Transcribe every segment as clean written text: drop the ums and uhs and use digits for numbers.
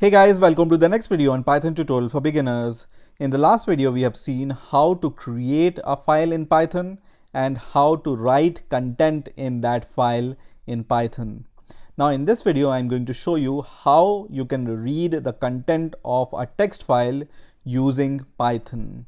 Hey guys, welcome to the next video on Python tutorial for beginners. In the last video, we have seen how to create a file in Python and how to write content in that file in Python. Now in this video, I'm going to show you how you can read the content of a text file using Python.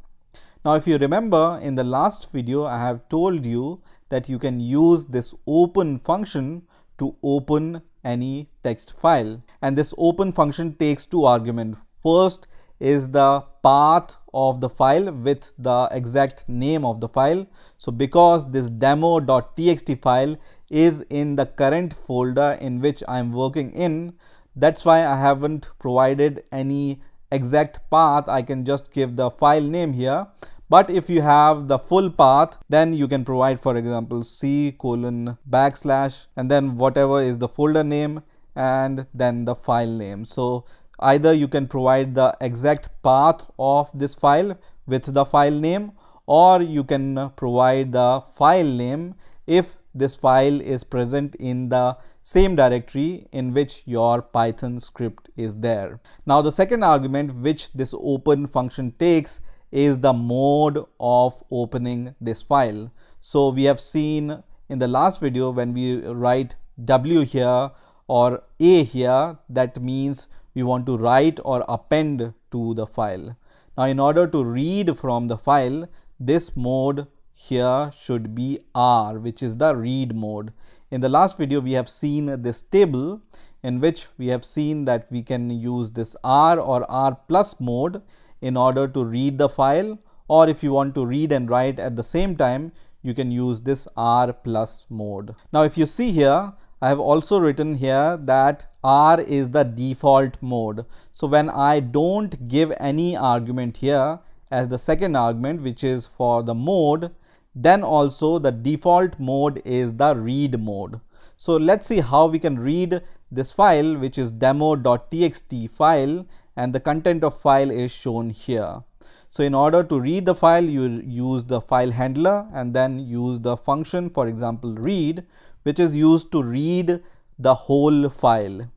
Now if you remember, in the last video, I have told you that you can use this open function to open any text file, and this open function takes two arguments. First is the path of the file with the exact name of the file. So because this demo.txt file is in the current folder in which I'm working in, that's why I haven't provided any exact path. I can just give the file name here. But if you have the full path, then you can provide, for example, c:\/ and then whatever is the folder name and then the file name. So either you can provide the exact path of this file with the file name, or you can provide the file name if this file is present in the same directory in which your Python script is there. Now the second argument which this open function takes is the mode of opening this file. So we have seen in the last video, when we write W here or A here, that means we want to write or append to the file. Now in order to read from the file, this mode here should be R, which is the read mode. In the last video, we have seen this table in which we have seen that we can use this R or R plus mode in order to read the file, or if you want to read and write at the same time, you can use this R plus mode. Now if you see here, I have also written here that R is the default mode. So when I don't give any argument here as the second argument, which is for the mode, then also the default mode is the read mode. So let's see how we can read this file, which is demo.txt file, and the content of file is shown here. So in order to read the file, you use the file handler and then use the function, for example, read, which is used to read the whole file.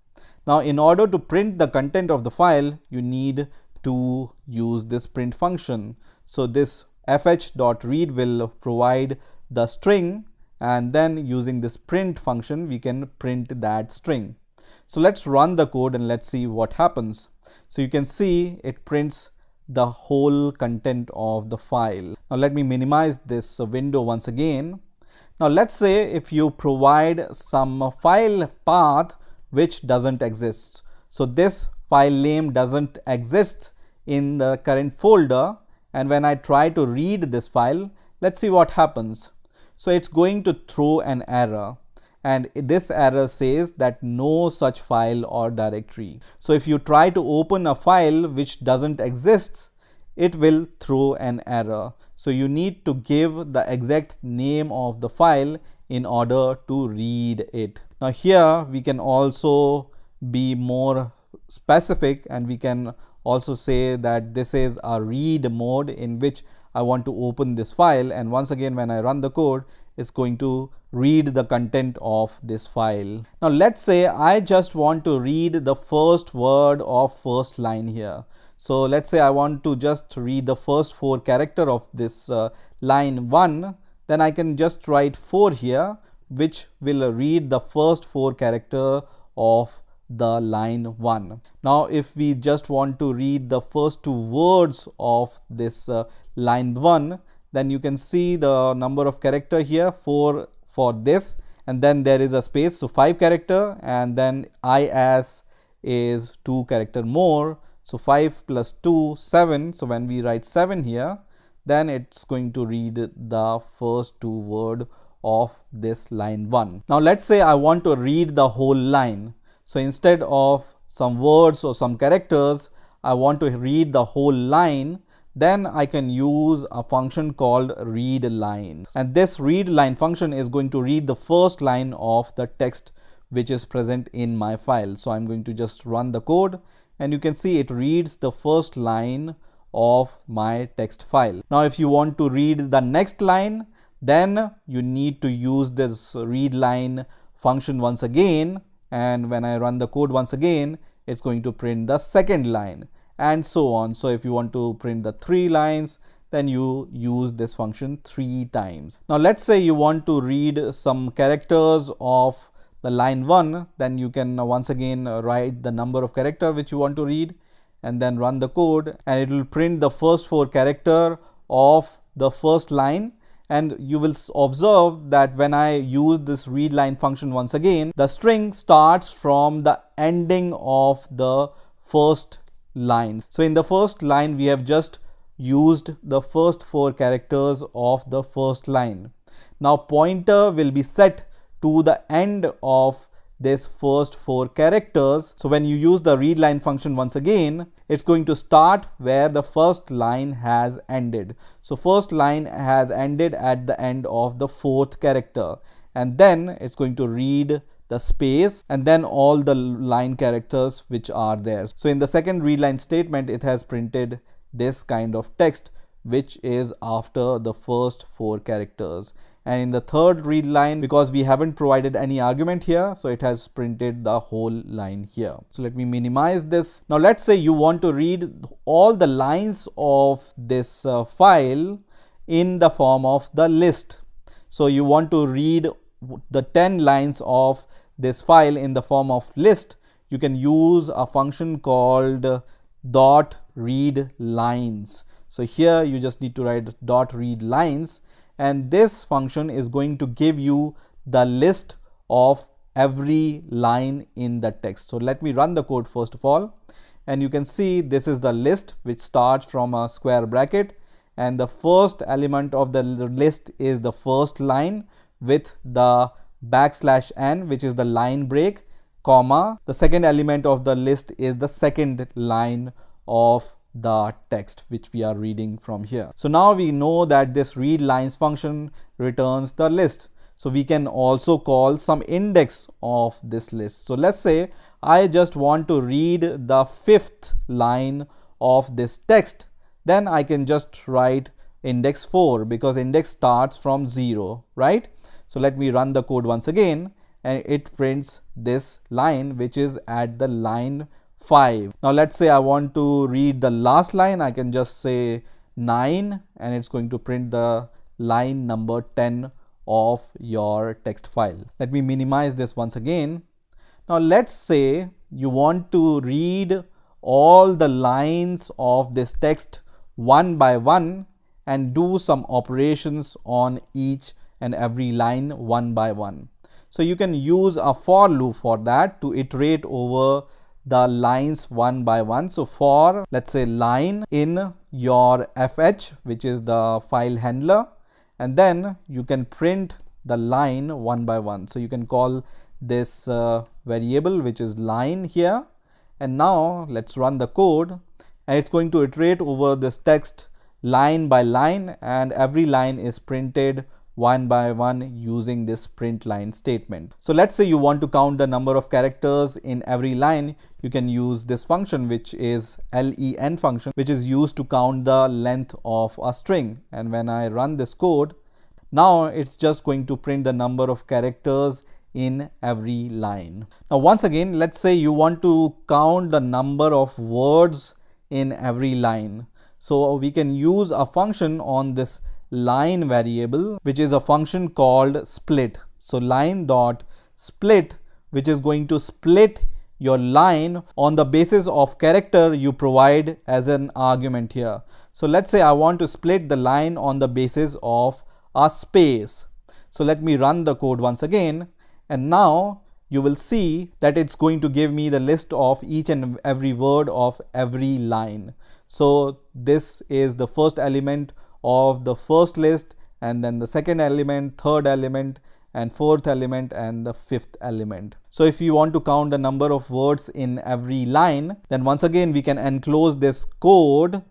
Now in order to print the content of the file, you need to use this print function. So this fh.read will provide the string, and then using this print function, we can print that string. So let's run the code and let's see what happens. So you can see it prints the whole content of the file. Now let me minimize this window once again. Now let's say if you provide some file path which doesn't exist. So this file name doesn't exist in the current folder, and when I try to read this file, let's see what happens. So it's going to throw an error, and this error says that no such file or directory. So if you try to open a file which doesn't exist, it will throw an error. So you need to give the exact name of the file in order to read it. Now here we can also be more specific, and we can also say that this is a read mode in which I want to open this file, and once again when I run the code, it's going to read the content of this file. Now let's say I just want to read the first word of first line here. So let's say I want to just read the first 4 characters of this line 1, then I can just write 4 here, which will read the first 4 characters of the line 1. Now if we just want to read the first 2 words of this line 1, then you can see the number of characters here, 4 for this, and then there is a space, so 5 characters, and then IS is 2 characters more, so 5 plus 2, 7. So when we write 7 here, then it's going to read the first 2 words of this line 1. Now let's say I want to read the whole line. So instead of some words or some characters, I want to read the whole line. Then I can use a function called readLine, and this readLine function is going to read the first line of the text which is present in my file. So I'm going to just run the code, and you can see it reads the first line of my text file. Now if you want to read the next line, then you need to use this readLine function once again, and when I run the code once again, it's going to print the second line, and so on. So if you want to print the 3 lines, then you use this function 3 times. Now let's say you want to read some characters of the line 1, then you can once again write the number of character which you want to read and then run the code, and it will print the first 4 character of the first line. And you will observe that when I use this read line function once again, the string starts from the ending of the first line. So in the first line, we have just used the first 4 characters of the first line. Now pointer will be set to the end of this first 4 characters. So when you use the read line function once again, it's going to start where the first line has ended. So first line has ended at the end of the 4th character, and then it's going to read the space and then all the line characters which are there. So in the second read line statement, it has printed this kind of text which is after the first 4 characters. And in the third read line, because we haven't provided any argument here, so it has printed the whole line here. So let me minimize this. Now let's say you want to read all the lines of this file in the form of the list. So you want to read the 10 lines of this file in the form of list. You can use a function called dot read lines. So here you just need to write dot read lines, and this function is going to give you the list of every line in the text. So let me run the code first of all, and you can see this is the list which starts from a square bracket, and the first element of the list is the first line with the \n, which is the line break, comma. The second element of the list is the second line of the text which we are reading from here. So now we know that this read lines function returns the list. So we can also call some index of this list. So let's say I just want to read the 5th line of this text, then I can just write index 4 because index starts from 0, right? So let me run the code once again, and it prints this line which is at the line 5. Now let's say I want to read the last line. I can just say 9, and it's going to print the line number 10 of your text file. Let me minimize this once again. Now let's say you want to read all the lines of this text one by one and do some operations on each and every line one by one. So you can use a for loop for that to iterate over the lines one by one. So for, let's say, line in your fh, which is the file handler, and then you can print the line one by one. So you can call this variable which is line here, and now let's run the code, and it's going to iterate over this text line by line, and every line is printed one by one using this print line statement. So let's say you want to count the number of characters in every line. You can use this function which is len function, which is used to count the length of a string. And when I run this code, now it's just going to print the number of characters in every line. Now once again, let's say you want to count the number of words in every line. So we can use a function on this line variable, which is a function called split. So line dot split, which is going to split your line on the basis of character you provide as an argument here. So let's say I want to split the line on the basis of a space. So let me run the code once again, and now you will see that it's going to give me the list of each and every word of every line. So this is the first element of the first list, and then the second element, third element, and fourth element, and the fifth element. So if you want to count the number of words in every line, then once again we can enclose this code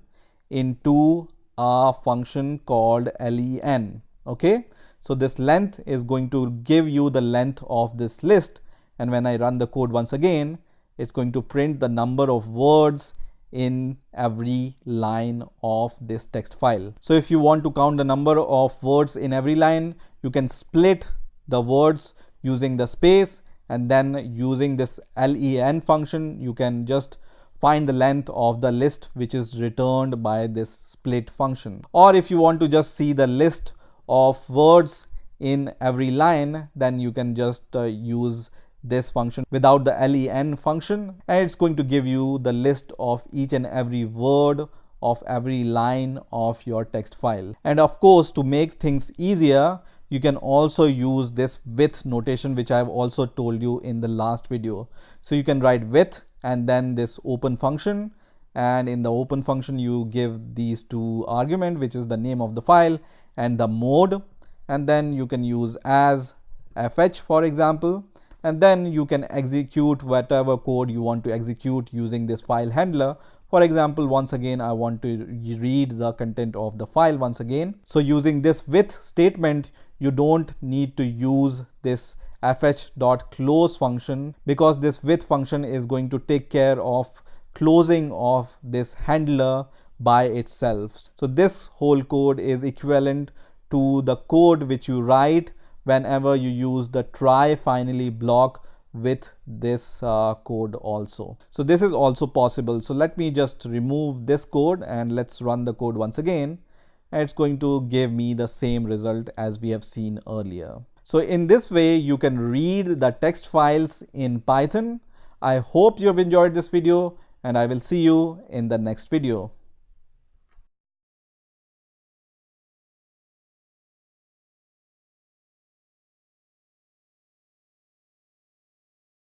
into a function called len. Okay, so this length is going to give you the length of this list, and when I run the code once again, it's going to print the number of words in every line of this text file. So if you want to count the number of words in every line, you can split the words using the space and then using this len function, you can just find the length of the list which is returned by this split function. Or if you want to just see the list of words in every line, then you can just use this function without the len function, and it's going to give you the list of each and every word of every line of your text file. And of course, to make things easier, you can also use this with notation, which I've also told you in the last video. So you can write with and then this open function, and in the open function you give these two arguments, which is the name of the file and the mode, and then you can use as fh, for example, and then you can execute whatever code you want to execute using this file handler. For example, once again, I want to read the content of the file once again. So using this with statement, you don't need to use this fh.close function, because this with function is going to take care of closing of this handler by itself. So this whole code is equivalent to the code which you write whenever you use the try finally block with this code also. So this is also possible. So let me just remove this code and let's run the code once again. And it's going to give me the same result as we have seen earlier. So in this way, you can read the text files in Python. I hope you have enjoyed this video, and I will see you in the next video.